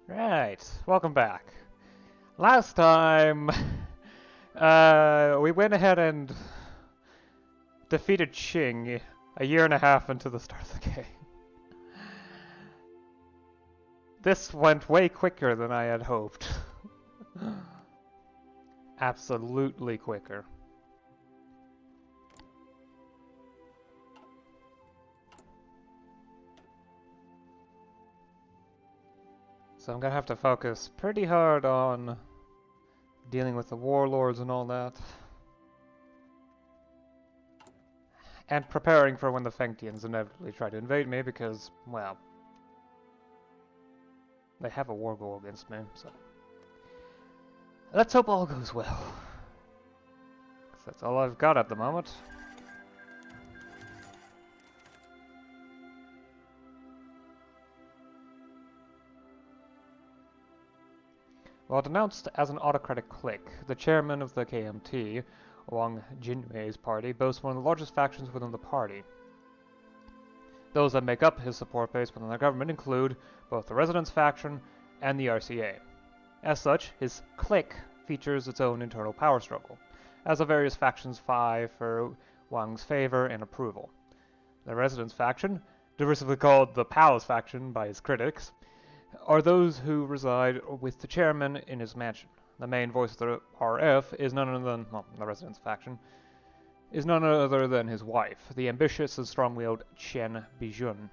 Right, welcome back. Last time, we went ahead and defeated Qing a year and a half into the start of the game. This went way quicker than I had hoped. Absolutely quicker. So I'm gonna have to focus pretty hard on dealing with the warlords and all that. And preparing for when the Fengtians inevitably try to invade me because, well, they have a war goal against me, so. Let's hope all goes well. 'Cause that's all I've got at the moment. While denounced as an autocratic clique, the chairman of the KMT, Wang Jinwei's party, boasts one of the largest factions within the party. Those that make up his support base within the government include both the Residents faction and the RCA. As such, his clique features its own internal power struggle, as the various factions vie for Wang's favor and approval. The Residents faction, derisively called the Palace faction by his critics, are those who reside with the chairman in his mansion. The main voice of the RF is none other than, well, the Residents faction, is none other than his wife, the ambitious and strong-willed Chen Bijun,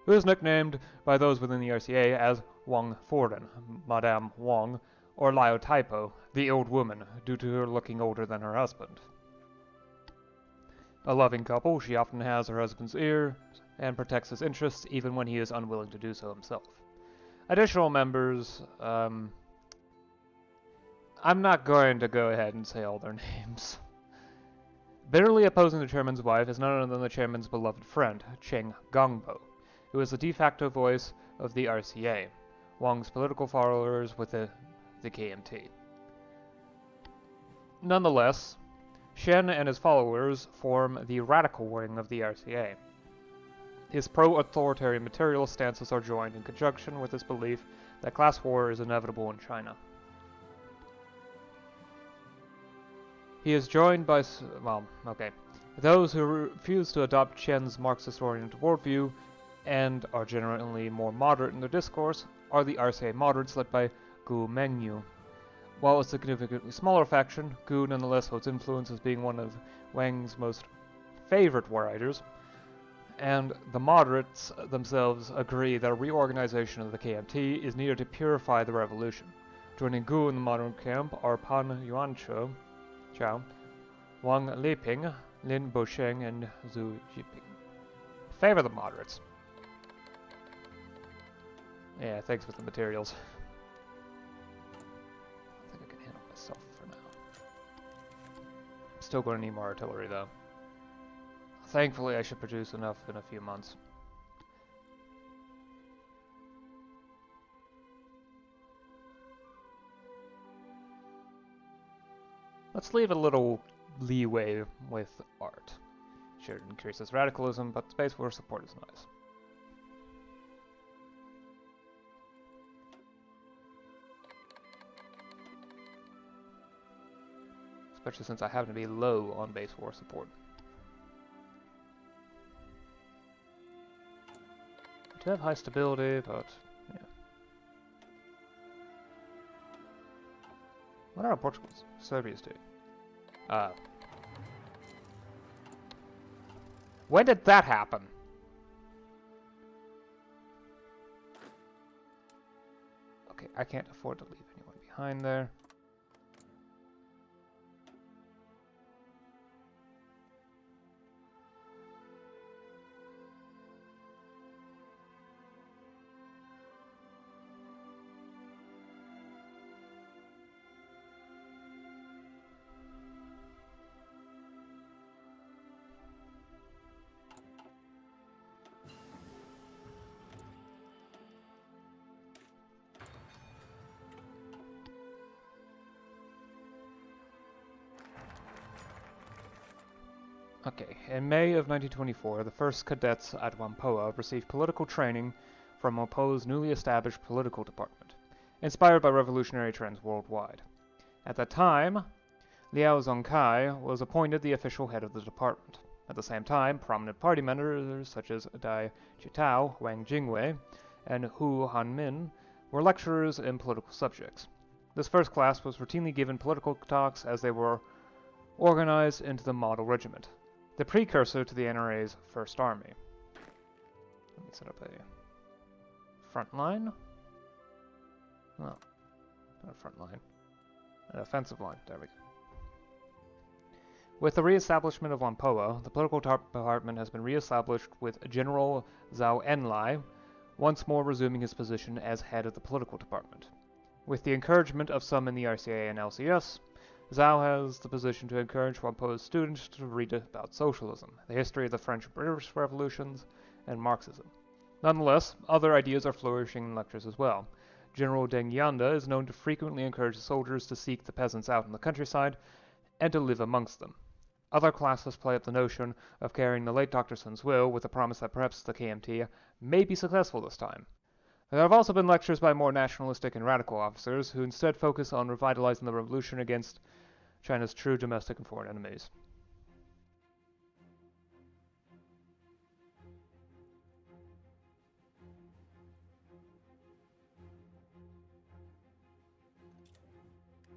who is nicknamed by those within the RCA as Wang Forden, Madame Wang, or Liao Taipo, the old woman, due to her looking older than her husband. A loving couple, she often has her husband's ear and protects his interests even when he is unwilling to do so himself. Additional members, I'm not going to go ahead and say all their names. Bitterly opposing the chairman's wife is none other than the chairman's beloved friend, Qing Government, who is the de facto voice of the RCA, Wang's political followers with the KMT. Nonetheless, Shen and his followers form the radical wing of the RCA. His pro-authoritarian materialist stances are joined in conjunction with his belief that class war is inevitable in China. He is joined by, those who refuse to adopt Chen's Marxist-oriented worldview and are generally more moderate in their discourse are the RCA moderates led by Gu Mengyu. While a significantly smaller faction, Gu nonetheless holds influence as being one of Wang's most favorite writers, and the moderates themselves agree that a reorganization of the KMT is needed to purify the revolution. Joining Gu in the modern camp are Pan Yuanchou, Wang Liping, Lin Bosheng, and Zhu Jiping. Favor the moderates. Yeah, thanks for the materials. I think I can handle myself for now. Still going to need more artillery though. Thankfully, I should produce enough in a few months. Let's leave a little leeway with art. Sure, it increases radicalism, but space war support is nice. Especially since I happen to be low on base war support. I do have high stability, but yeah. What are Portugal's? Serbia's doing? When did that happen? Okay, I can't afford to leave anyone behind there. Okay, in May of 1924, the first cadets at Whampoa received political training from Po's newly established political department, inspired by revolutionary trends worldwide. At that time, Liao Zongkai was appointed the official head of the department. At the same time, prominent party members such as Dai Chitao, Wang Jingwei, and Hu Hanmin were lecturers in political subjects. This first class was routinely given political talks as they were organized into the Model Regiment, the precursor to the NRA's First Army. Let me set up a front line. No, not a front line. An offensive line. There we go. With the re-establishment of Whampoa, the political department has been re-established with General Zhao Enlai once more resuming his position as head of the political department. With the encouragement of some in the RCA and LCS, Zhao has the position to encourage Whampoa's students to read about socialism, the history of the French and British revolutions, and Marxism. Nonetheless, other ideas are flourishing in lectures as well. General Deng Yanda is known to frequently encourage the soldiers to seek the peasants out in the countryside and to live amongst them. Other classes play up the notion of carrying the late Dr. Sun's will with the promise that perhaps the KMT may be successful this time. There have also been lectures by more nationalistic and radical officers who instead focus on revitalizing the revolution against China's true domestic and foreign enemies.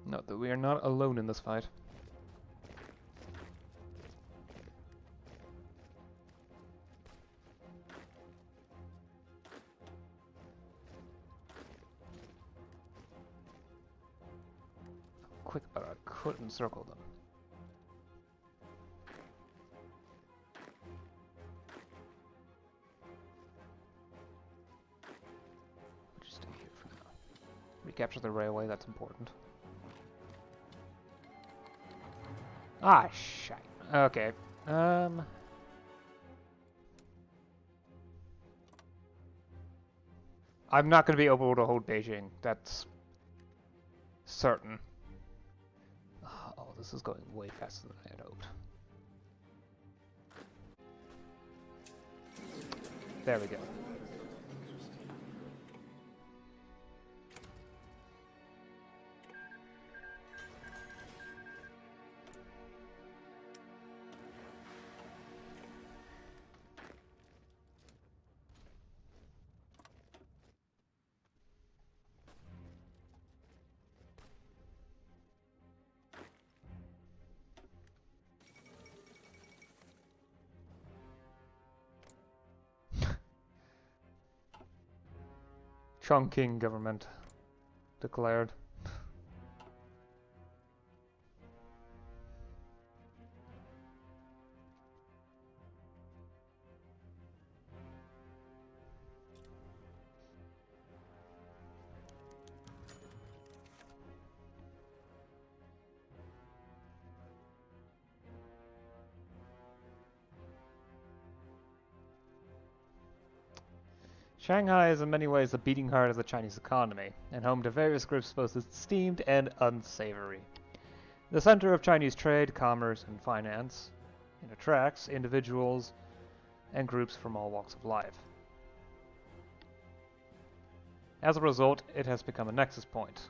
Note that we are not alone in this fight. Quick, but I couldn't circle them. Just stay here for now. Recapture the railway, that's important. Ah, shite. Okay. I'm not going to be able to hold Beijing. That's certain. Oh, this is going way faster than I had hoped. There we go. Qing Government declared. Shanghai is in many ways the beating heart of the Chinese economy, and home to various groups both esteemed and unsavory. The center of Chinese trade, commerce, and finance, it attracts individuals and groups from all walks of life. As a result, it has become a nexus point,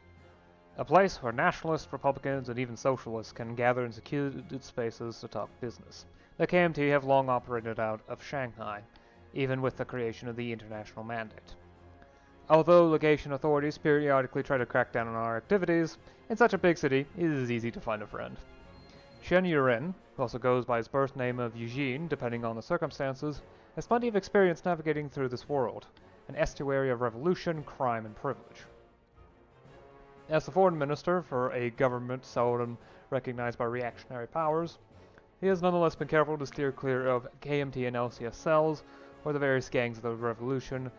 a place where nationalists, Republicans, and even socialists can gather in secluded spaces to talk business. The KMT have long operated out of Shanghai, even with the creation of the international mandate. Although legation authorities periodically try to crack down on our activities, in such a big city, it is easy to find a friend. Shen Yuren, who also goes by his birth name of Eugene depending on the circumstances, has plenty of experience navigating through this world, an estuary of revolution, crime, and privilege. As the foreign minister for a government seldom recognized by reactionary powers, he has nonetheless been careful to steer clear of KMT and LCS cells or the various gangs of the revolution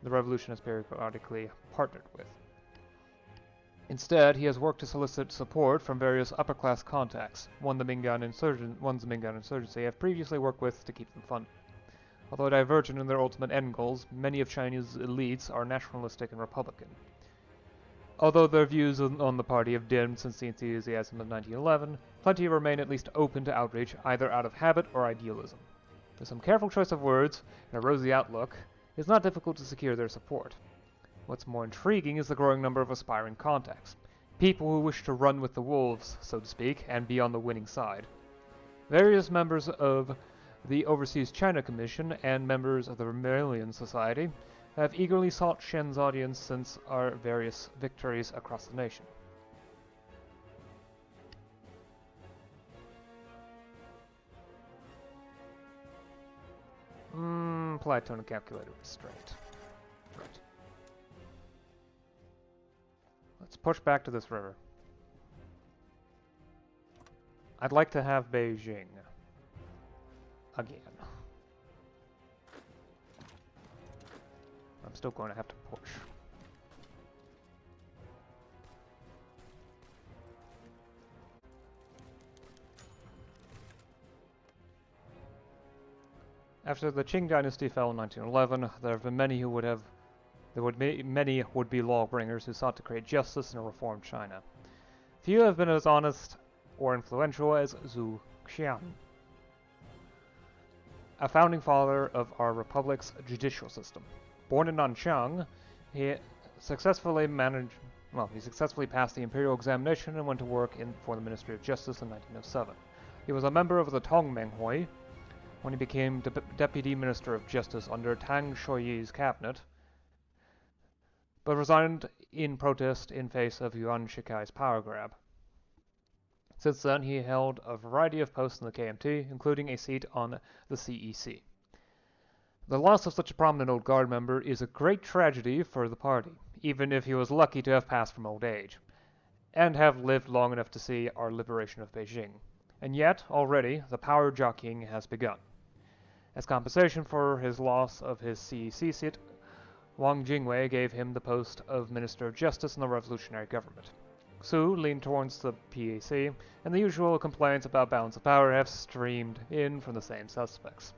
has periodically partnered with. Instead, he has worked to solicit support from various upper-class contacts, one's the Minggan insurgency have previously worked with to keep them funded. Although divergent in their ultimate end goals, many of China's elites are nationalistic and Republican. Although their views on the party have dimmed since the enthusiasm of 1911, plenty remain at least open to outreach either out of habit or idealism. With some careful choice of words and a rosy outlook, it's not difficult to secure their support. What's more intriguing is the growing number of aspiring contacts. People who wish to run with the wolves, so to speak, and be on the winning side. Various members of the Overseas China Commission and members of the Vermilion Society have eagerly sought Shen's audience since our various victories across the nation. Apply tone calculator restraint. Right. Let's push back to this river. I'd like to have Beijing again. I'm still going to have to push. After the Qing dynasty fell in 1911, there have been many many would-be lawbringers who sought to create justice in a reformed China. Few have been as honest or influential as Zhu Qian, a founding father of our republic's judicial system. Born in Nanchang, he successfully passed the imperial examination and went to work for the Ministry of Justice in 1907. He was a member of the Tongmenghui when he became Deputy Minister of Justice under Tang Shuyi's cabinet, but resigned in protest in face of Yuan Shikai's power grab. Since then, he held a variety of posts in the KMT, including a seat on the CEC. The loss of such a prominent old guard member is a great tragedy for the party, even if he was lucky to have passed from old age, and have lived long enough to see our liberation of Beijing. And yet, already, the power jockeying has begun. As compensation for his loss of his CEC seat, Wang Jingwei gave him the post of Minister of Justice in the revolutionary government. Xu leaned towards the PAC, and the usual complaints about balance of power have streamed in from the same suspects.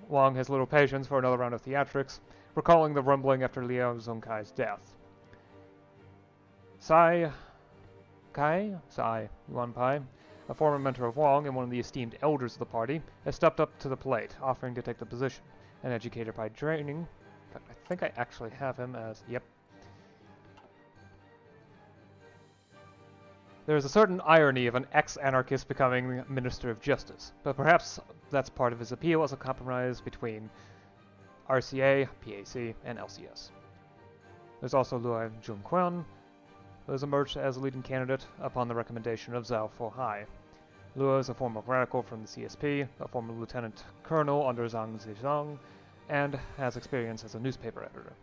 Wang has little patience for another round of theatrics, recalling the rumbling after Liao Zhongkai's death. Sai Yuanpai, a former mentor of Wang and one of the esteemed elders of the party, has stepped up to the plate, offering to take the position. An educator by training. In fact, I think I actually have him as... Yep. There is a certain irony of an ex-anarchist becoming Minister of Justice, but perhaps that's part of his appeal as a compromise between RCA, PAC, and LCS. There's also Luo Junquan, who has emerged as a leading candidate upon the recommendation of Zhao Fuhai. Luo is a former radical from the CSP, a former lieutenant colonel under Zhang Zizong, and has experience as a newspaper editor.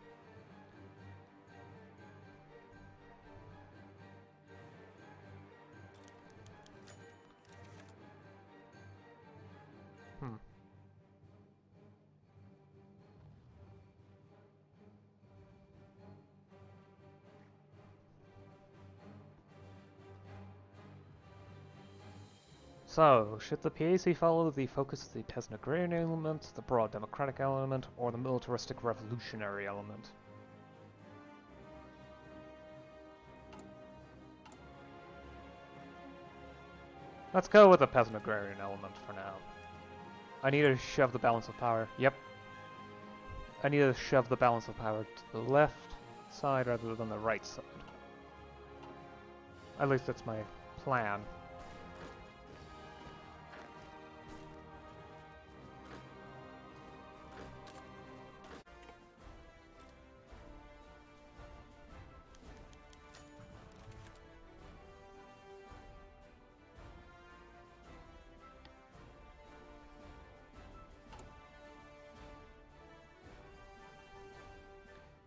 So, should the PAC follow the focus of the peasant agrarian element, the broad democratic element, or the militaristic revolutionary element? Let's go with the peasant agrarian element for now. I need to shove the balance of power. Yep. I need to shove the balance of power to the left side rather than the right side. At least that's my plan.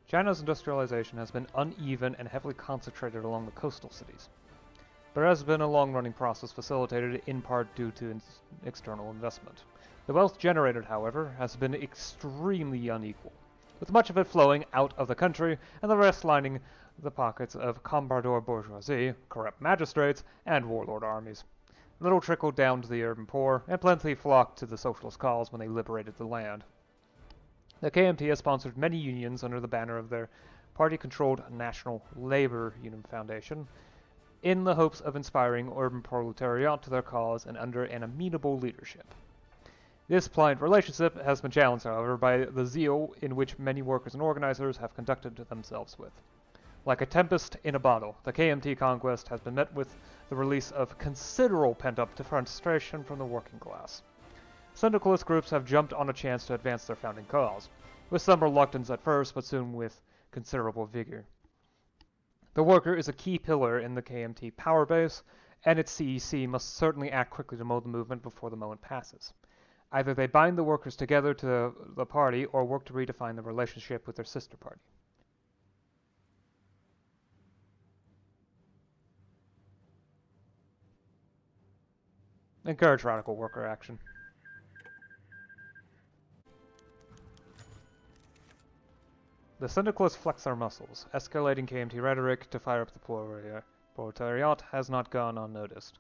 China's industrialization has been uneven and heavily concentrated along the coastal cities, but it has been a long-running process facilitated in part due to external investment. The wealth generated, however, has been extremely unequal, with much of it flowing out of the country and the rest lining the pockets of comprador bourgeoisie, corrupt magistrates, and warlord armies. Little trickled down to the urban poor, and plenty flocked to the socialist cause when they liberated the land. The KMT has sponsored many unions under the banner of their party-controlled National Labor Union Foundation, in the hopes of inspiring urban proletariat to their cause and under an amenable leadership. This pliant relationship has been challenged, however, by the zeal in which many workers and organizers have conducted themselves with. Like a tempest in a bottle, the KMT conquest has been met with the release of considerable pent-up frustration from the working class. Syndicalist groups have jumped on a chance to advance their founding cause, with some reluctance at first, but soon with considerable vigor. The worker is a key pillar in the KMT power base, and its CEC must certainly act quickly to mold the movement before the moment passes. Either they bind the workers together to the party or work to redefine the relationship with their sister party. Encourage radical worker action. The syndicalists flex their muscles. Escalating KMT rhetoric to fire up the proletariat has not gone unnoticed.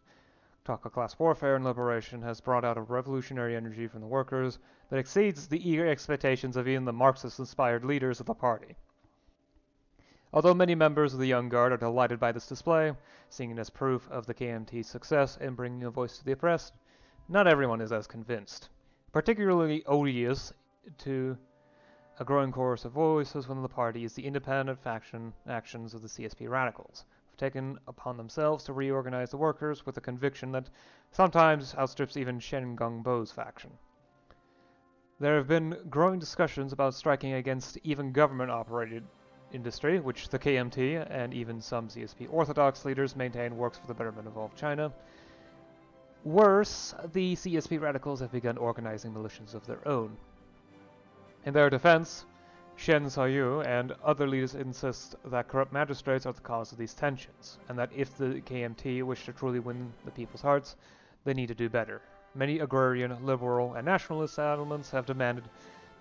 Talk of class warfare and liberation has brought out a revolutionary energy from the workers that exceeds the eager expectations of even the Marxist-inspired leaders of the party. Although many members of the Young Guard are delighted by this display, seeing it as proof of the KMT's success in bringing a voice to the oppressed, not everyone is as convinced. Particularly odious to a growing chorus of voices within the party is the independent faction actions of the CSP radicals, who have taken upon themselves to reorganize the workers with a conviction that sometimes outstrips even Shen Gongbo's faction. There have been growing discussions about striking against even government-operated industry, which the KMT and even some CSP orthodox leaders maintain works for the betterment of all of China. Worse, the CSP radicals have begun organizing militias of their own. In their defense, Shen Saoyu and other leaders insist that corrupt magistrates are the cause of these tensions, and that if the KMT wish to truly win the people's hearts, they need to do better. Many agrarian, liberal, and nationalist elements have demanded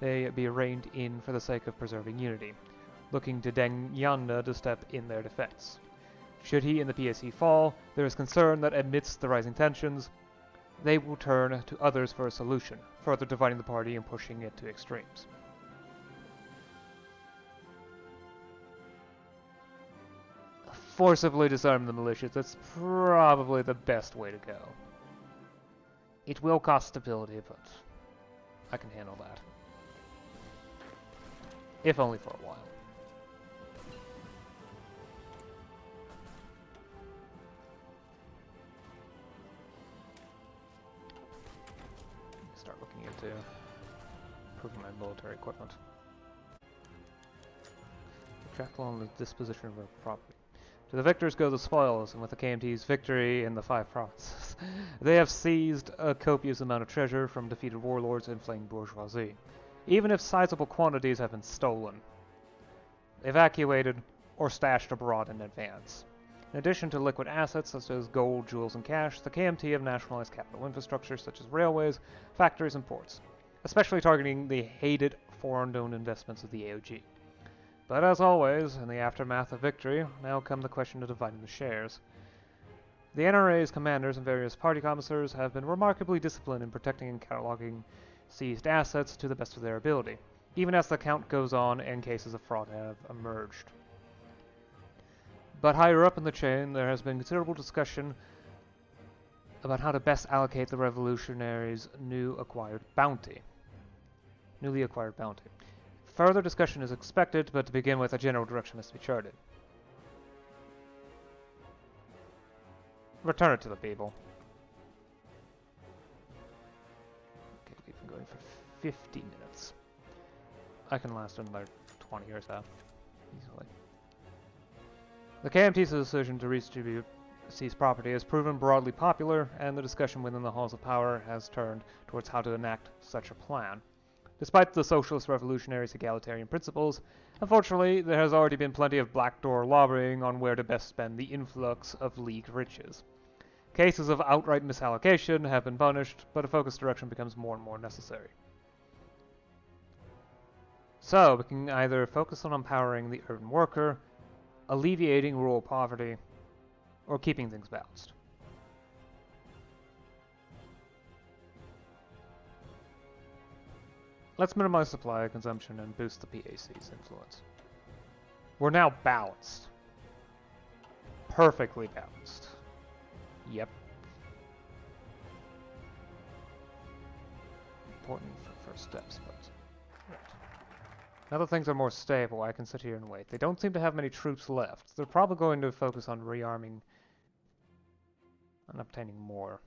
they be reined in for the sake of preserving unity, looking to Deng Yanna to step in their defense. Should he and the PAC fall, there is concern that amidst the rising tensions, they will turn to others for a solution, further dividing the party and pushing it to extremes. Forcibly disarm the militias, that's probably the best way to go. It will cost stability, but I can handle that. If only for a while. Start looking into improving my military equipment. Track along the disposition of our property. To the victors go the spoils, and with the KMT's victory in the 5 provinces, they have seized a copious amount of treasure from defeated warlords and fleeing bourgeoisie, even if sizable quantities have been stolen, evacuated, or stashed abroad in advance. In addition to liquid assets such as gold, jewels, and cash, the KMT have nationalized capital infrastructure such as railways, factories, and ports, especially targeting the hated foreign-owned investments of the AOG. But as always, in the aftermath of victory, now come the question of dividing the shares. The NRA's commanders and various party commissars have been remarkably disciplined in protecting and cataloging seized assets to the best of their ability, even as the count goes on and cases of fraud have emerged. But higher up in the chain, there has been considerable discussion about how to best allocate the revolutionaries' newly acquired bounty. Further discussion is expected, but to begin with, a general direction must be charted. Return it to the people. Okay, we've been going for 50 minutes. I can last another 20 or so, easily. The KMT's decision to redistribute seized property has proven broadly popular, and the discussion within the halls of power has turned towards how to enact such a plan. Despite the socialist revolutionaries' egalitarian principles, unfortunately, there has already been plenty of backdoor lobbying on where to best spend the influx of leagued riches. Cases of outright misallocation have been punished, but a focused direction becomes more and more necessary. So, we can either focus on empowering the urban worker, alleviating rural poverty, or keeping things balanced. Let's minimize supply consumption and boost the PAC's influence. We're now balanced. Perfectly balanced. Yep. important for first steps, but... Right. Now that things are more stable, I can sit here and wait. They don't seem to have many troops left. They're probably going to focus on rearming and obtaining more.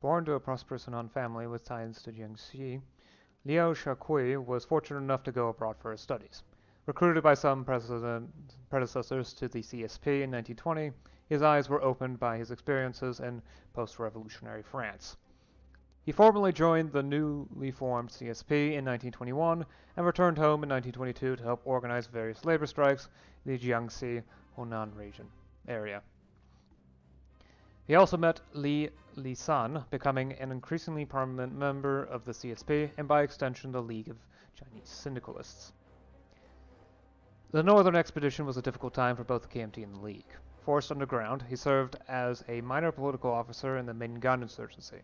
Born to a prosperous Hunan family with ties to Jiangxi, Liao Shakui was fortunate enough to go abroad for his studies. Recruited by some predecessors to the CSP in 1920, his eyes were opened by his experiences in post-revolutionary France. He formally joined the newly formed CSP in 1921 and returned home in 1922 to help organize various labor strikes in the Jiangxi Hunan region area. He also met Li Lisan, becoming an increasingly prominent member of the CSP and by extension the League of Chinese Syndicalists. The northern expedition was a difficult time for both the KMT and the League. Forced underground, he served as a minor political officer in the Mingan insurgency.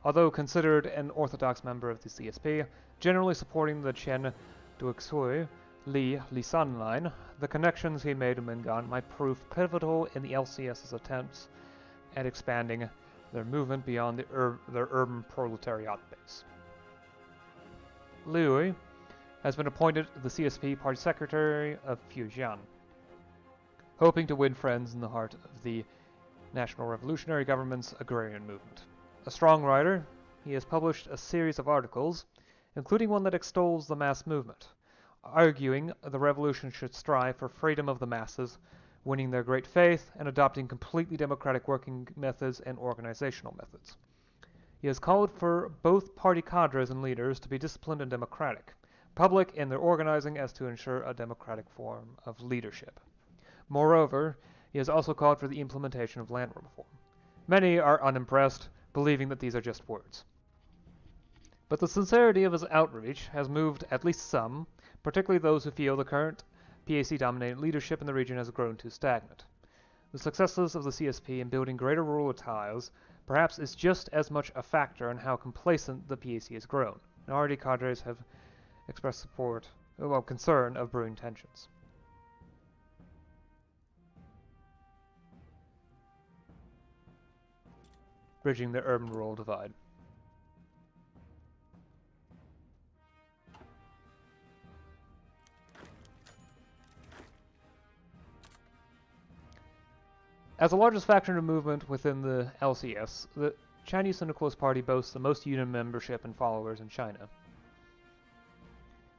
Although considered an orthodox member of the CSP, generally supporting the Chen Duoxui Li Lisan line, the connections he made to Mingan might prove pivotal in the LCS's attempts at expanding their movement beyond their urban proletariat base. Liu has been appointed the CSP Party Secretary of Fujian, hoping to win friends in the heart of the National Revolutionary Government's agrarian movement. A strong writer, he has published a series of articles, including one that extols the mass movement, arguing the revolution should strive for freedom of the masses, winning their great faith, and adopting completely democratic working methods and organizational methods. He has called for both party cadres and leaders to be disciplined and democratic, public in their organizing as to ensure a democratic form of leadership. Moreover, he has also called for the implementation of land reform. Many are unimpressed, believing that these are just words. But the sincerity of his outreach has moved at least some, particularly those who feel the current PAC-dominated leadership in the region has grown too stagnant. The successes of the CSP in building greater rural ties perhaps is just as much a factor in how complacent the PAC has grown. Minority cadres have expressed concern of brewing tensions. Bridging the urban-rural divide. As the largest faction of movement within the LCS, the Chinese Syndicalist Party boasts the most union membership and followers in China.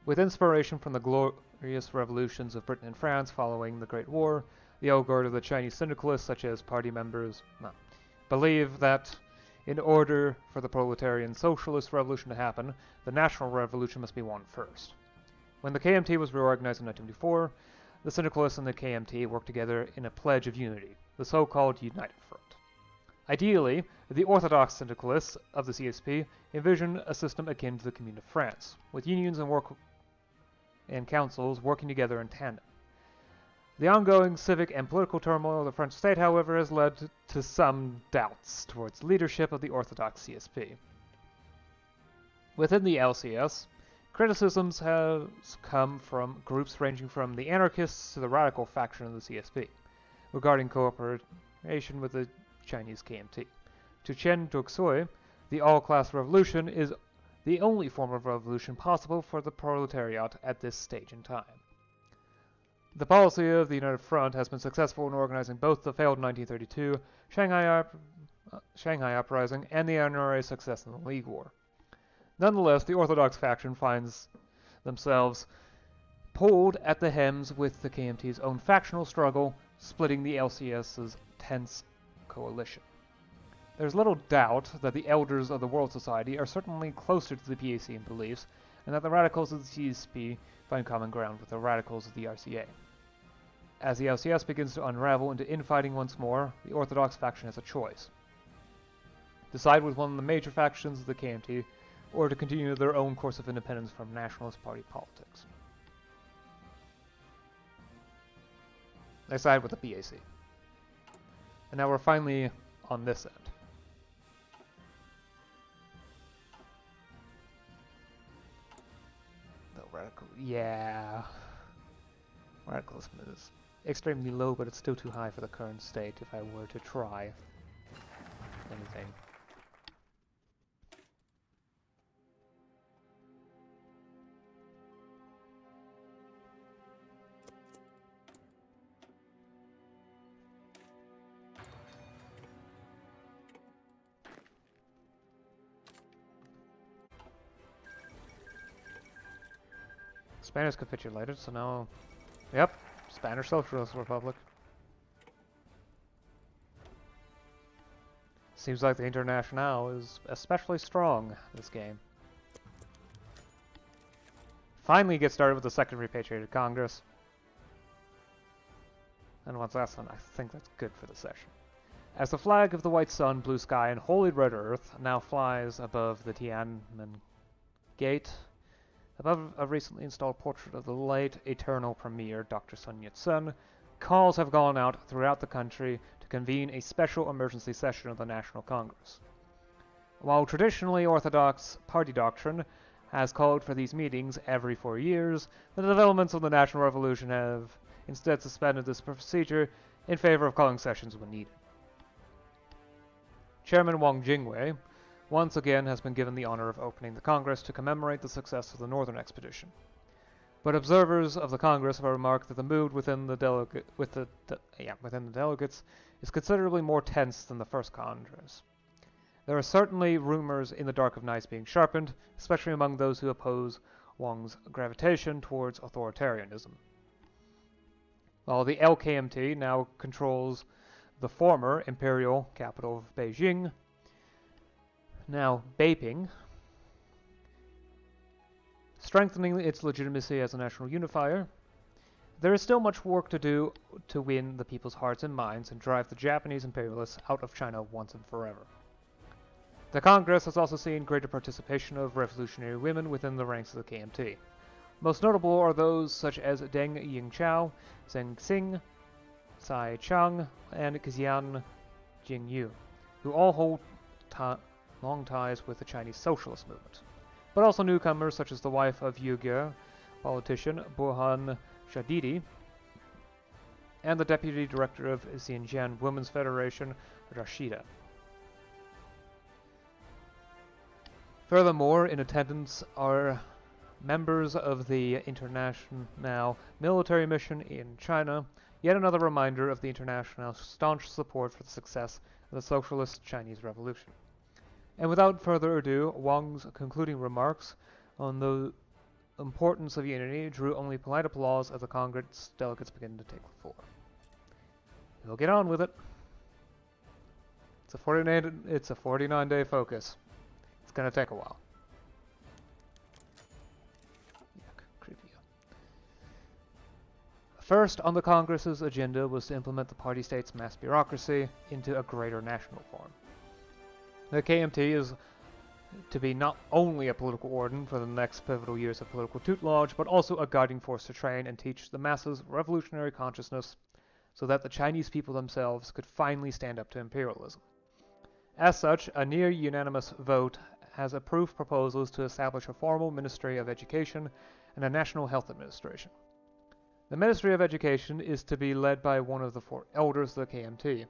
With inspiration from the glorious revolutions of Britain and France following the Great War, the old guard of the Chinese Syndicalists, such as party members, believe that in order for the proletarian socialist revolution to happen, the national revolution must be won first. When the KMT was reorganized in 1924, the Syndicalists and the KMT worked together in a pledge of unity, the so-called United Front. Ideally, the orthodox Syndicalists of the CSP envision a system akin to the Commune of France, with unions and councils working together in tandem. The ongoing civic and political turmoil of the French state, however, has led to some doubts towards leadership of the orthodox CSP. Within the LCS, criticisms have come from groups ranging from the anarchists to the radical faction of the CSP, regarding cooperation with the Chinese KMT. To Chen Duoxui, the all-class revolution is the only form of revolution possible for the proletariat at this stage in time. The policy of the United Front has been successful in organizing both the failed 1932 Shanghai Uprising and the NRA's success in the League War. Nonetheless, the Orthodox faction finds themselves pulled at the hems with the KMT's own factional struggle, splitting the LCS's tense coalition. There's little doubt that the elders of the World Society are certainly closer to the PAC in beliefs, and that the radicals of the CSP find common ground with the radicals of the RCA. As the LCS begins to unravel into infighting once more, the Orthodox faction has a choice. To side with one of the major factions of the KMT, or to continue their own course of independence from nationalist party politics. They side with the PAC. And now we're finally on this end. The radical, yeah. Radicalism is extremely low, but it's still too high for the current state if I were to try anything. Spanish capitulated, so now... Yep, Spanish Socialist Republic. Seems like the Internationale is especially strong this game. Finally get started with the Second Repatriated Congress. And once that's done, I think that's good for the session. As the flag of the white sun, blue sky, and holy red earth now flies above the Tiananmen Gate, above a recently installed portrait of the late eternal premier, Dr. Sun Yat-sen, calls have gone out throughout the country to convene a special emergency session of the National Congress. While traditionally orthodox party doctrine has called for these meetings every 4 years, the developments of the National Revolution have instead suspended this procedure in favor of calling sessions when needed. Chairman Wang Jingwei once again has been given the honor of opening the Congress to commemorate the success of the Northern Expedition. But observers of the Congress have remarked that the mood within the delegates is considerably more tense than the first Congress. There are certainly rumors in the dark of nights being sharpened, especially among those who oppose Wang's gravitation towards authoritarianism. While the LKMT now controls the former imperial capital of Beijing, now Beiping, strengthening its legitimacy as a national unifier, there is still much work to do to win the people's hearts and minds and drive the Japanese imperialists out of China once and forever. The Congress has also seen greater participation of revolutionary women within the ranks of the KMT. Most notable are those such as Deng Yingqiao, Zheng Xing, Cai Chang, and Xian Jingyu, who all hold long ties with the Chinese Socialist movement, but also newcomers such as the wife of Uyghur politician Burhan Shadidi and the deputy director of Xinjiang Women's Federation, Rashida. Furthermore, in attendance are members of the International military mission in China, yet another reminder of the International's staunch support for the success of the Socialist Chinese Revolution. And without further ado, Wang's concluding remarks on the importance of unity drew only polite applause as the Congress delegates began to take the floor. We'll get on with it. It's a 49-day focus. It's gonna take a while. Yuck, creepy. First on the Congress's agenda was to implement the party state's mass bureaucracy into a greater national form. The KMT is to be not only a political organ for the next pivotal years of political tutelage, but also a guiding force to train and teach the masses revolutionary consciousness so that the Chinese people themselves could finally stand up to imperialism. As such, a near-unanimous vote has approved proposals to establish a formal Ministry of Education and a National Health Administration. The Ministry of Education is to be led by one of the 4 elders of the KMT,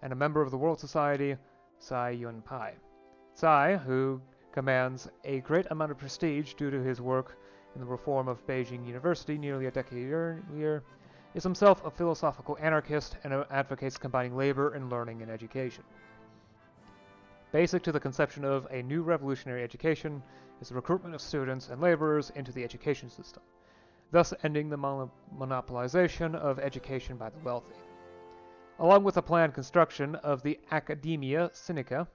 and a member of the World Society, Tsai Yun-pai. Tsai, who commands a great amount of prestige due to his work in the reform of Beijing University nearly a decade earlier, is himself a philosophical anarchist and advocates combining labor and learning in education. Basic to the conception of a new revolutionary education is the recruitment of students and laborers into the education system, thus ending the monopolization of education by the wealthy. Along with the planned construction of the Academia Sinica,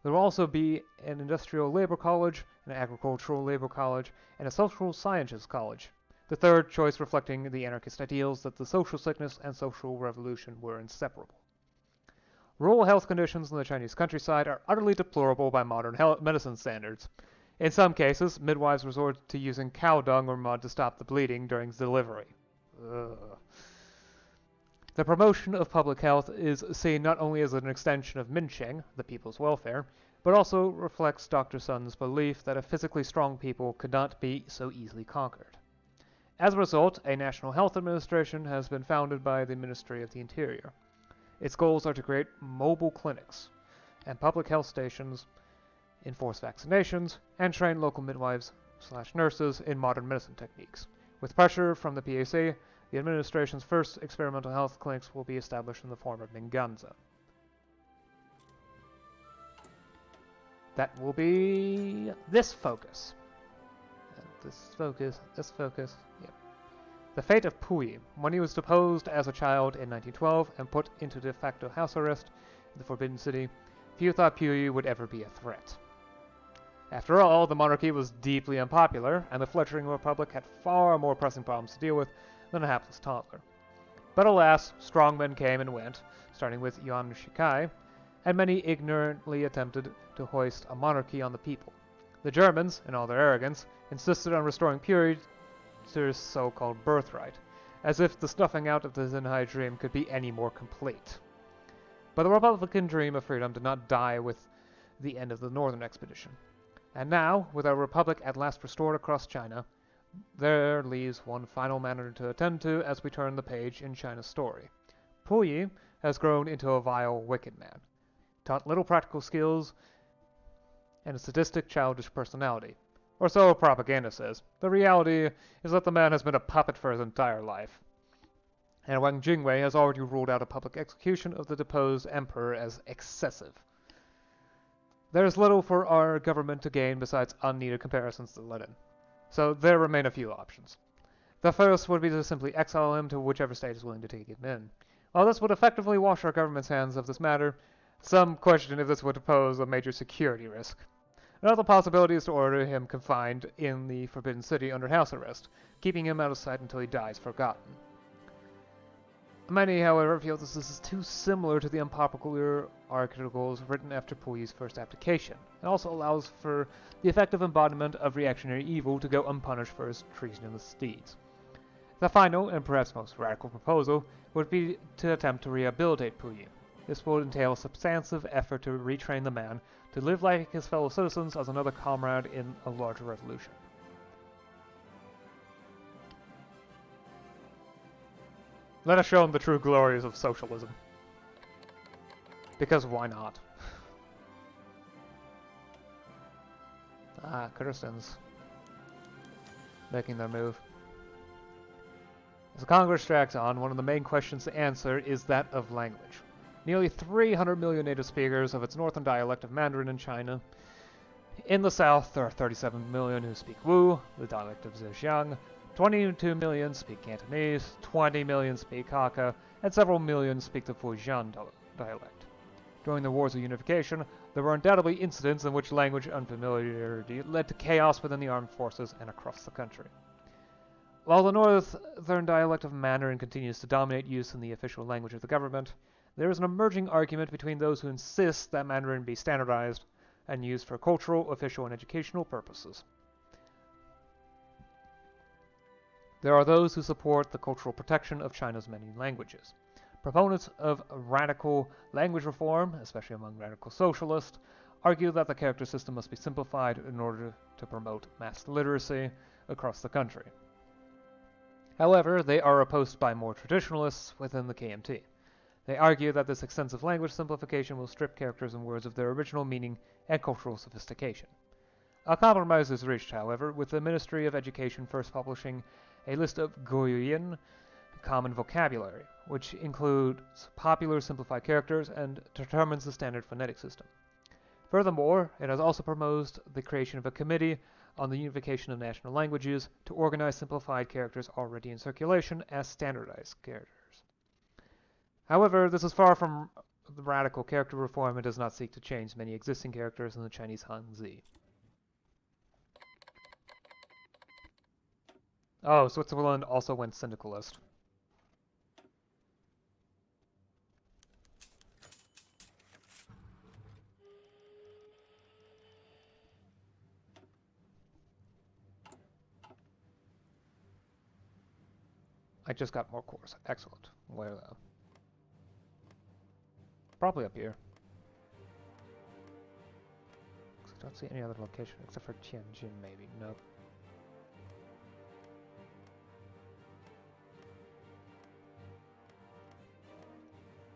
there will also be an industrial labor college, an agricultural labor college, and a social sciences college, the third choice reflecting the anarchist ideals that the social sickness and social revolution were inseparable. Rural health conditions in the Chinese countryside are utterly deplorable by modern medicine standards. In some cases, midwives resort to using cow dung or mud to stop the bleeding during delivery. Ugh. The promotion of public health is seen not only as an extension of Minsheng, the people's welfare, but also reflects Dr. Sun's belief that a physically strong people could not be so easily conquered. As a result, a National Health Administration has been founded by the Ministry of the Interior. Its goals are to create mobile clinics and public health stations, enforce vaccinations, and train local midwives/nurses in modern medicine techniques. With pressure from the PAC, the administration's first experimental health clinics will be established in the former Minganza. That will be this focus. This focus, yep. The fate of Puyi, when he was deposed as a child in 1912 and put into de facto house arrest in the Forbidden City, few thought Puyi would ever be a threat. After all, the monarchy was deeply unpopular, and the fledgling republic had far more pressing problems to deal with than a hapless toddler. But alas, strongmen came and went, starting with Yuan Shikai, and many ignorantly attempted to hoist a monarchy on the people. The Germans, in all their arrogance, insisted on restoring Puyi to their so-called birthright, as if the snuffing out of the Xinhai dream could be any more complete. But the Republican dream of freedom did not die with the end of the Northern Expedition. And now, with our republic at last restored across China, there leaves one final matter to attend to as we turn the page in China's story. Puyi has grown into a vile, wicked man, taught little practical skills, and a sadistic, childish personality. Or so propaganda says. The reality is that the man has been a puppet for his entire life. And Wang Jingwei has already ruled out a public execution of the deposed emperor as excessive. There is little for our government to gain besides unneeded comparisons to Lenin. So there remain a few options. The first would be to simply exile him to whichever state is willing to take him in. While this would effectively wash our government's hands of this matter, some question if this would pose a major security risk. Another possibility is to order him confined in the Forbidden City under house arrest, keeping him out of sight until he dies forgotten. Many, however, feel this is too similar to the unpopular articles written after Puyi's first abdication, and also allows for the effective embodiment of reactionary evil to go unpunished for his treasonous deeds. The final, and perhaps most radical proposal, would be to attempt to rehabilitate Puyi. This will entail a substantive effort to retrain the man to live like his fellow citizens as another comrade in a larger revolution. Let us show him the true glories of socialism. Because why not? Kyrgyzstan's making their move. As the Congress drags on, one of the main questions to answer is that of language. Nearly 300 million native speakers of its northern dialect of Mandarin in China. In the south, there are 37 million who speak Wu, the dialect of Zhejiang, 22 million speak Cantonese, 20 million speak Hakka, and several million speak the Fujian dialect. During the Wars of Unification, there were undoubtedly incidents in which language unfamiliarity led to chaos within the armed forces and across the country. While the northern dialect of Mandarin continues to dominate use in the official language of the government, there is an emerging argument between those who insist that Mandarin be standardized and used for cultural, official, and educational purposes. There are those who support the cultural protection of China's many languages. Proponents of radical language reform, especially among radical socialists, argue that the character system must be simplified in order to promote mass literacy across the country. However, they are opposed by more traditionalists within the KMT. They argue that this extensive language simplification will strip characters and words of their original meaning and cultural sophistication. A compromise is reached, however, with the Ministry of Education first publishing a list of Goyuyin common vocabulary, which includes popular simplified characters and determines the standard phonetic system. Furthermore, it has also proposed the creation of a committee on the unification of national languages to organize simplified characters already in circulation as standardized characters. However, this is far from the radical character reform and does not seek to change many existing characters in the Chinese Hanzi. Oh, Switzerland also went syndicalist. I just got more cores. Excellent. Where though? Probably up here. I don't see any other location except for Tianjin, maybe. Nope.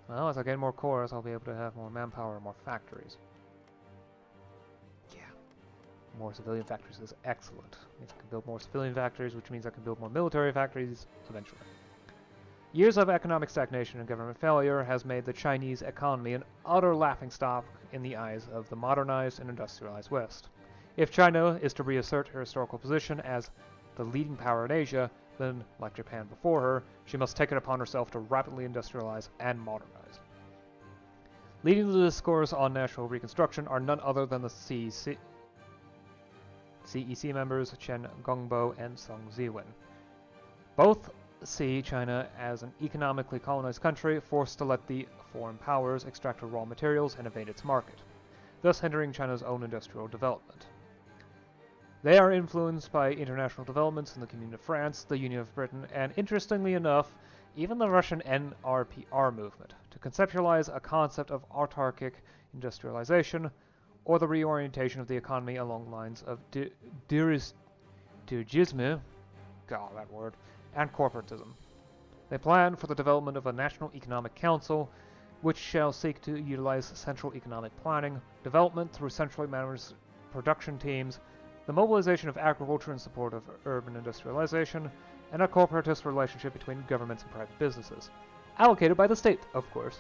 Well, as I get more cores, I'll be able to have more manpower and more factories. Yeah. More civilian factories is excellent. It means I can build more civilian factories, which means I can build more military factories eventually. Years of economic stagnation and government failure has made the Chinese economy an utter laughingstock in the eyes of the modernized and industrialized West. If China is to reassert her historical position as the leading power in Asia, then, like Japan before her, she must take it upon herself to rapidly industrialize and modernize. Leading the discourse on national reconstruction are none other than the CEC members Chen Gongbo and Song Ziwen. Both see China as an economically colonized country forced to let the foreign powers extract her raw materials and invade its market, thus hindering China's own industrial development. They are influenced by international developments in the Commune of France, the Union of Britain, and interestingly enough, even the Russian NRPR movement, to conceptualize a concept of autarkic industrialization or the reorientation of the economy along lines of dirigisme, God, that word, and corporatism. They plan for the development of a National Economic Council, which shall seek to utilize central economic planning, development through centrally managed production teams, the mobilization of agriculture in support of urban industrialization, and a corporatist relationship between governments and private businesses. Allocated by the state, of course.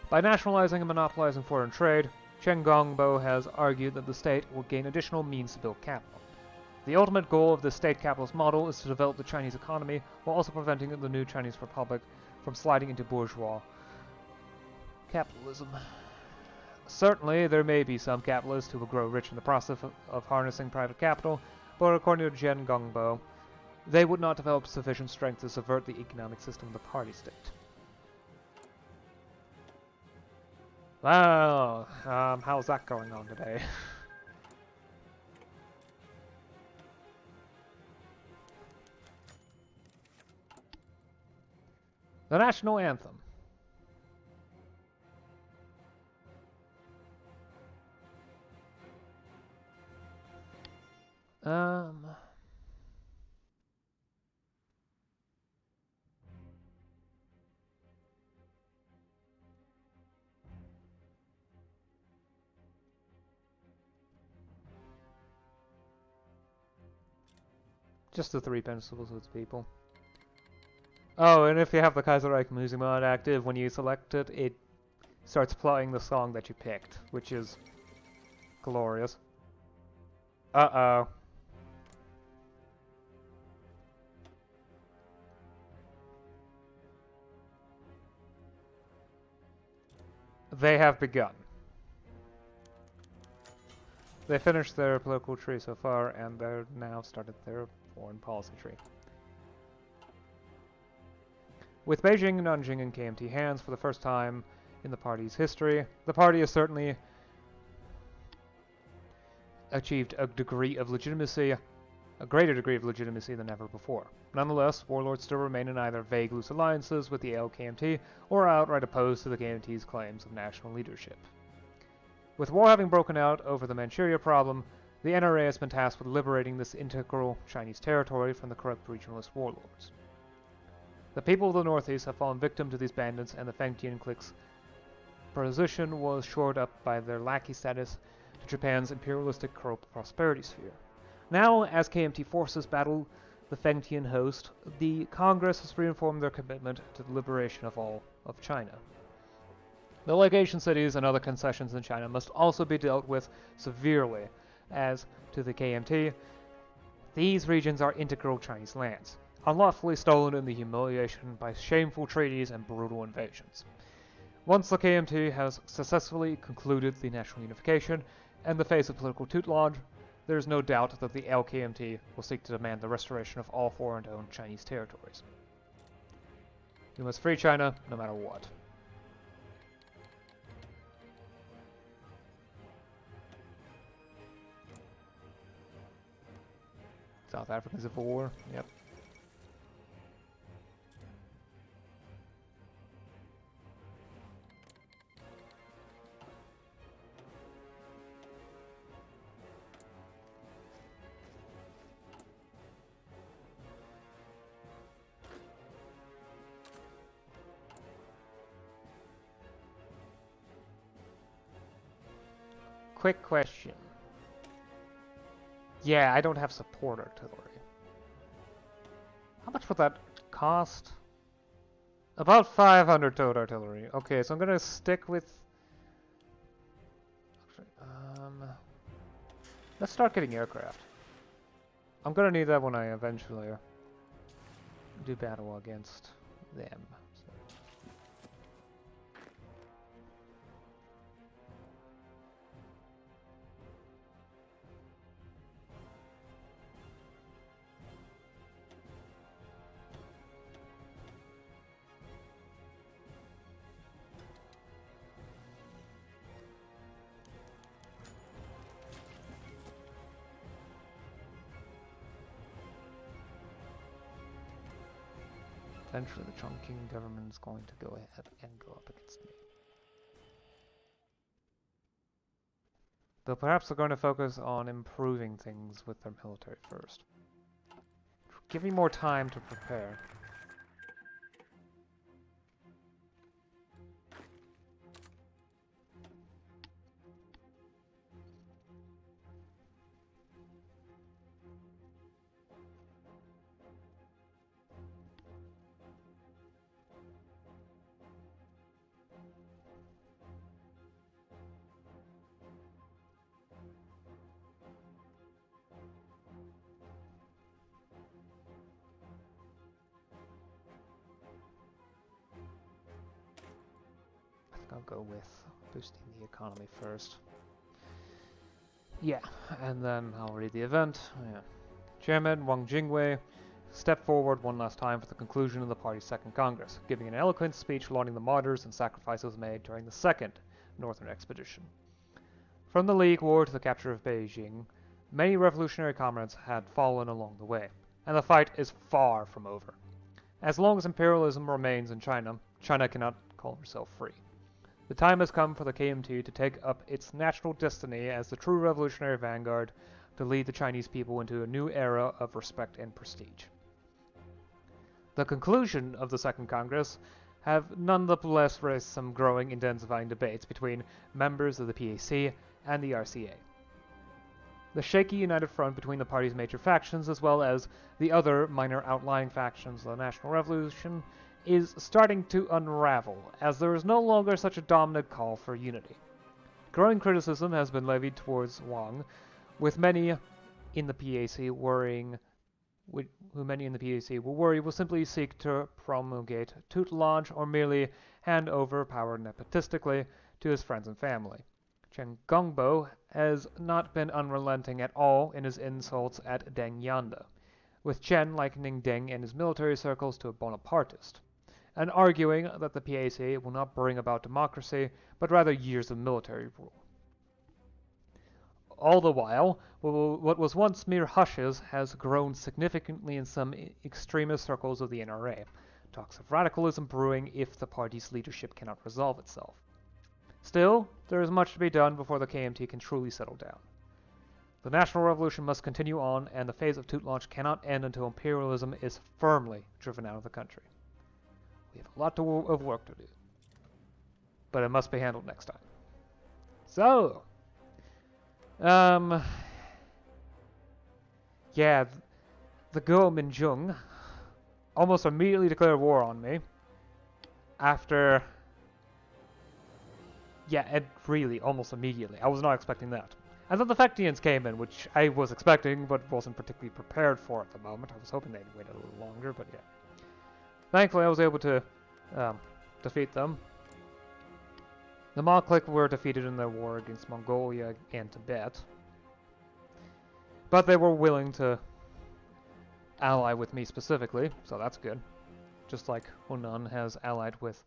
By nationalizing and monopolizing foreign trade, Chen Gongbo has argued that the state will gain additional means to build capital. The ultimate goal of this state capitalist model is to develop the Chinese economy while also preventing the new Chinese Republic from sliding into bourgeois capitalism. Certainly, there may be some capitalists who will grow rich in the process of harnessing private capital, but according to Chen Gongbo, they would not develop sufficient strength to subvert the economic system of the party state. Well, how's that going on today? The national anthem. Just the 3 pencils with people. Oh, and if you have the Kaiserreich music mod active, when you select it, it starts playing the song that you picked, which is glorious. Uh-oh. They have begun. They finished their political tree so far, and they're now started their foreign policy tree. With Beijing, Nanjing, and KMT hands for the first time in the party's history, the party has certainly achieved a degree of legitimacy, a greater degree of legitimacy than ever before. Nonetheless, warlords still remain in either vague loose alliances with the LKMT or are outright opposed to the KMT's claims of national leadership. With war having broken out over the Manchuria problem, the NRA has been tasked with liberating this integral Chinese territory from the corrupt regionalist warlords. The people of the Northeast have fallen victim to these bandits, and the Fengtian clique's position was shored up by their lackey status to Japan's imperialistic corrupt prosperity sphere. Now, as KMT forces battle the Fengtian host, the Congress has reaffirmed their commitment to the liberation of all of China. The legation cities and other concessions in China must also be dealt with severely. As to the KMT, these regions are integral Chinese lands, unlawfully stolen in the humiliation by shameful treaties and brutal invasions. Once the KMT has successfully concluded the national unification and the phase of political tutelage, there is no doubt that the LKMT will seek to demand the restoration of all foreign-owned Chinese territories. We must free China no matter what. South African Civil War, yep. quick question. Yeah, I don't have support artillery. How much would that cost? About 500 towed artillery. Okay, so I'm gonna stick with... let's start getting aircraft. I'm gonna need that when I eventually do battle against them. So. Eventually the Qing Government is going to go ahead and go up against me. Though perhaps they're going to focus on improving things with their military first. Give me more time to prepare. I'll go with boosting the economy first. Yeah, and then I'll read the event. Yeah. Chairman Wang Jingwei stepped forward one last time for the conclusion of the party's second Congress, giving an eloquent speech lauding the martyrs and sacrifices made during the second Northern Expedition. From the League War to the capture of Beijing, many revolutionary comrades had fallen along the way, and the fight is far from over. As long as imperialism remains in China, China cannot call herself free. The time has come for the KMT to take up its natural destiny as the true revolutionary vanguard to lead the Chinese people into a new era of respect and prestige. The conclusion of the Second Congress have nonetheless raised some growing, intensifying debates between members of the PAC and the RCA. The shaky united front between the party's major factions as well as the other minor outlying factions of the National Revolution is starting to unravel, as there is no longer such a dominant call for unity. Growing criticism has been levied towards Wang, with many in the PAC worrying, who many in the PAC will worry will simply seek to promulgate tutelage or merely hand over power nepotistically to his friends and family. Chen Gongbo has not been unrelenting at all in his insults at Deng Yanda, with Chen likening Deng and his military circles to a Bonapartist, and arguing that the PAC will not bring about democracy, but rather years of military rule. All the while, what was once mere hushes has grown significantly in some extremist circles of the NRA, talks of radicalism brewing if the party's leadership cannot resolve itself. Still, there is much to be done before the KMT can truly settle down. The National Revolution must continue on, and the phase of tutelage cannot end until imperialism is firmly driven out of the country. We have a lot of work to do, but it must be handled next time. So, yeah, the Kuomintang almost immediately declared war on me after, yeah, it really almost immediately. I was not expecting that. And then the Fectians came in, which I was expecting, but wasn't particularly prepared for at the moment. I was hoping they'd wait a little longer, but yeah. Thankfully, I was able to defeat them. The Ma clique were defeated in their war against Mongolia and Tibet, but they were willing to ally with me specifically, so that's good. Just like Hunan has allied with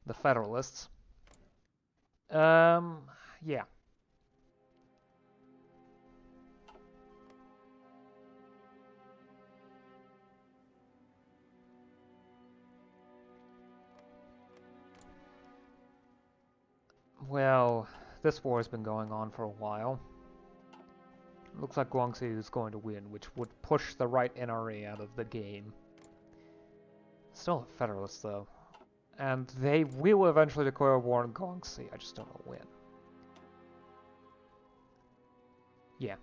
the Federalists. Yeah. Well, this war has been going on for a while. Looks like Guangxi is going to win, which would push the right NRA out of the game. Still a Federalist, though. And they will eventually declare war on Guangxi, I just don't know when. Yeah.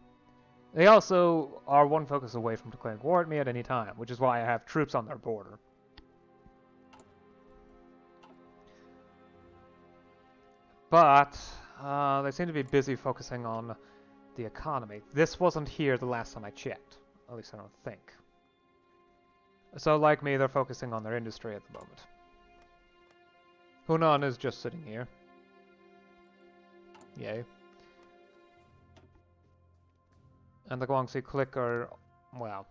They also are one focus away from declaring war at me at any time, which is why I have troops on their border. But they seem to be busy focusing on the economy. This wasn't here the last time I checked. At least I don't think. So like me, they're focusing on their industry at the moment. Hunan is just sitting here. Yay. And the Guangxi clique are, well,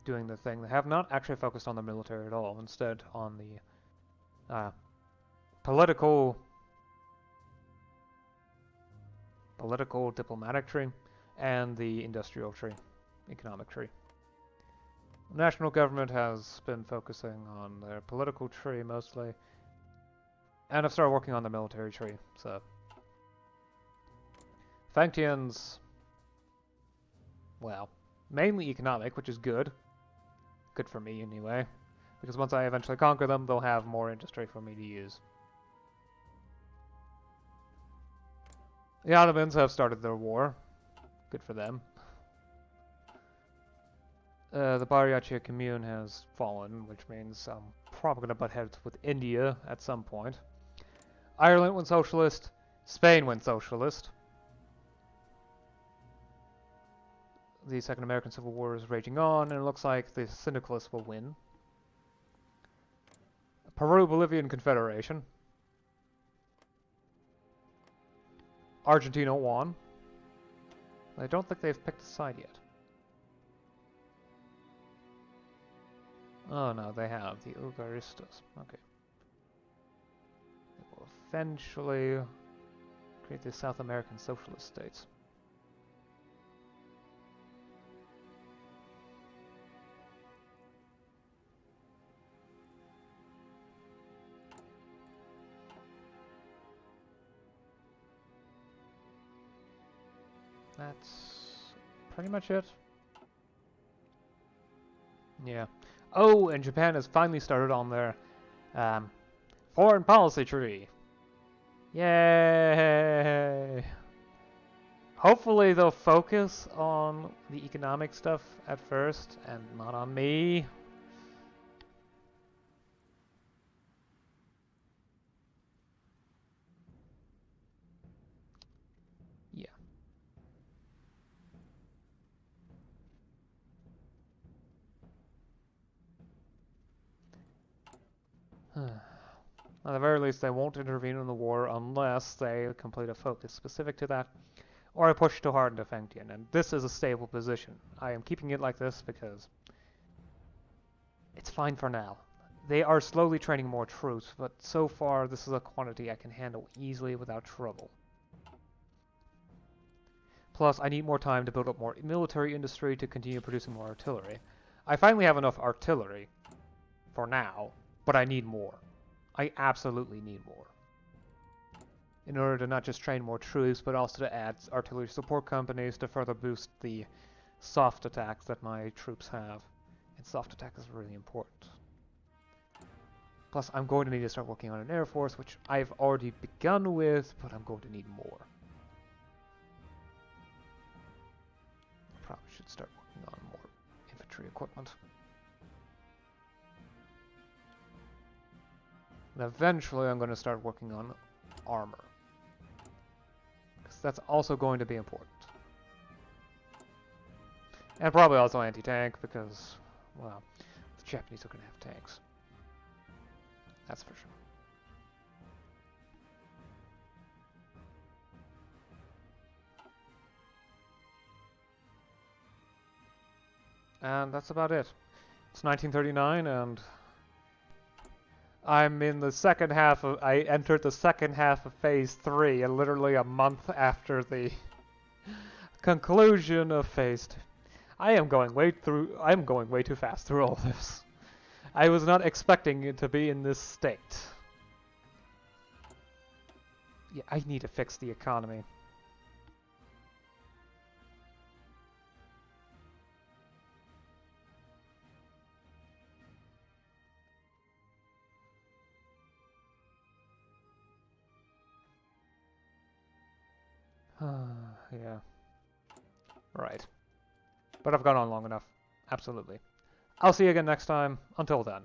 doing the thing. They have not actually focused on the military at all. Instead, on the political, diplomatic tree, and the industrial tree, economic tree. The national government has been focusing on their political tree mostly, and have started working on the military tree. So, Fangtian's, well, mainly economic, which is good. Good for me anyway, because once I eventually conquer them, they'll have more industry for me to use. The Ottomans have started their war. Good for them. The Bariachia Commune has fallen, which means I'm probably going to butt heads with India at some point. Ireland went socialist. Spain went socialist. The Second American Civil War is raging on, and it looks like the Syndicalists will win. Peru-Bolivian Confederation. Argentina won. I don't think they've picked a side yet. Oh no, they have. The Ugaristas. Okay. They will eventually create the South American Socialist States. That's pretty much it. Yeah. Oh, and Japan has finally started on their foreign policy tree. Yay! Hopefully they'll focus on the economic stuff at first and not on me. Yeah. At the very least, they won't intervene in the war unless they complete a focus specific to that, or I push too hard into Fengtian, and this is a stable position. I am keeping it like this because it's fine for now. They are slowly training more troops, but so far this is a quantity I can handle easily without trouble. Plus, I need more time to build up more military industry to continue producing more artillery. I finally have enough artillery for now, but I need more. I absolutely need more. In order to not just train more troops, but also to add artillery support companies to further boost the soft attacks that my troops have. And soft attack is really important. Plus, I'm going to need to start working on an air force, which I've already begun with, but I'm going to need more. Probably should start working on more infantry equipment. And eventually I'm going to start working on armor. Because that's also going to be important. And probably also anti-tank, because, well, the Japanese are going to have tanks. That's for sure. And that's about it. It's 1939, and I'm in the second half of... I entered the second half of Phase 3, and literally a month after the conclusion of Phase 2. I'm going way too fast through all this. I was not expecting it to be in this state. Yeah, I need to fix the economy. Yeah. Right. But I've gone on long enough. Absolutely. I'll see you again next time. Until then.